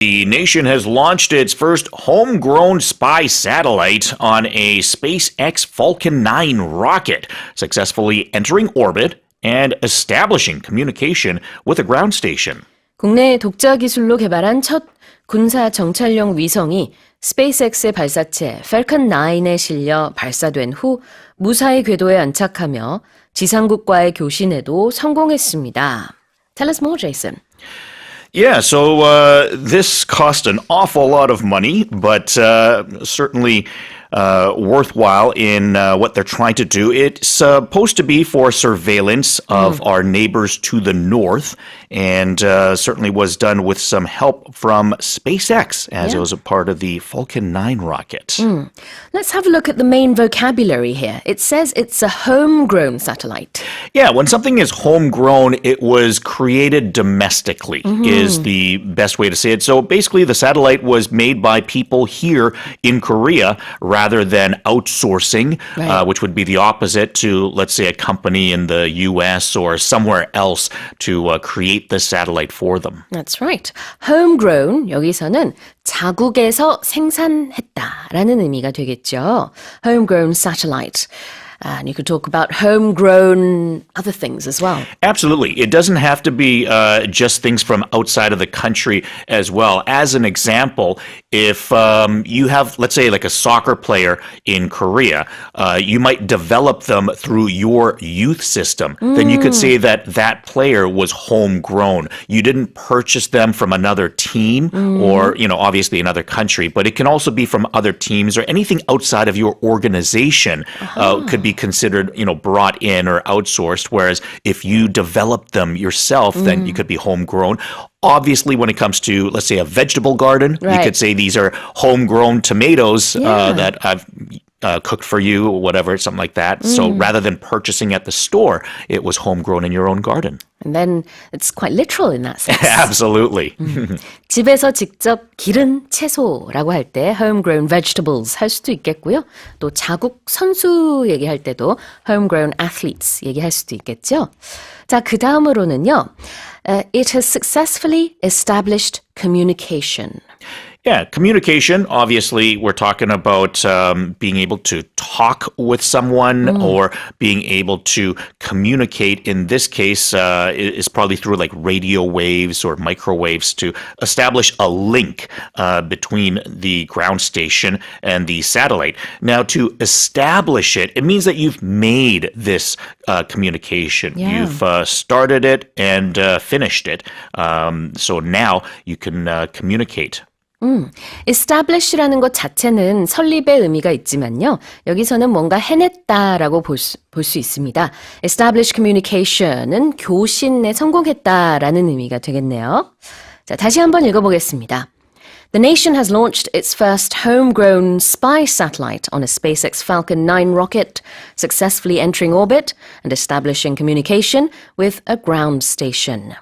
The nation has launched its first homegrown spy satellite on a SpaceX Falcon 9 rocket, successfully entering orbit and establishing communication with a ground station. 국내 독자 기술로 개발한 첫 군사 정찰용 위성이 스페이스X의 발사체 Falcon 9에 실려 발사된 후 무사히 궤도에 안착하며 지상국과의 교신에도 성공했습니다. Tell us more, Jason. Yeah, so this cost an awful lot of money, but certainly worthwhile in what they're trying to do. It's supposed to be for surveillance of our neighbors to the north, and certainly was done with some help from SpaceX, as it was a part of the Falcon 9 rocket. Let's have a look at the main vocabulary here. It says it's a homegrown satellite. Yeah, when something is homegrown, it was created domestically, is the best way to say it. So basically, the satellite was made by people here in Korea rather than outsourcing, which would be the opposite to, let's say, a company in the US or somewhere else to create the satellite for them. That's right. homegrown, 여기서는 자국에서 생산했다라는 의미가 되겠죠. homegrown satellite. And you could talk about homegrown other things as well. Absolutely. It doesn't have to be just things from outside of the country as well. As an example, if you have, let's say, like a soccer player in Korea, you might develop them through your youth system. Then you could say that that player was homegrown. You didn't purchase them from another team or, obviously another country, but it can also be from other teams or anything outside of your organization could be considered, brought in or outsourced, whereas if you develop them yourself, then you could be homegrown. Obviously, when it comes to, let's say, a vegetable garden, you could say these are homegrown tomatoes that I've cooked for you or whatever, something like that. So rather than purchasing at the store, it was homegrown in your own garden. And then it's quite literal in that sense. Absolutely. 집에서 직접 기른 채소라고 할 때 homegrown vegetables 할 수도 있겠고요. 또 자국 선수 얘기할 때도 homegrown athletes 얘기할 수도 있겠죠. 자, 그 다음으로는요. It has successfully established communication. Yeah, communication, obviously, we're talking about being able to talk with someone or being able to communicate. In this case, is probably through like radio waves or microwaves to establish a link between the ground station and the satellite. Now, to establish it, it means that you've made this communication. Yeah. You've started it and finished it. So now you can communicate. establish라는 것 자체는 설립의 의미가 있지만요. 여기서는 뭔가 해냈다라고 볼 수 있습니다. establish communication은 교신에 성공했다라는 의미가 되겠네요. 자, 다시 한번 읽어보겠습니다. The nation has launched its first homegrown spy satellite on a SpaceX Falcon 9 rocket, successfully entering orbit and establishing communication with a ground station.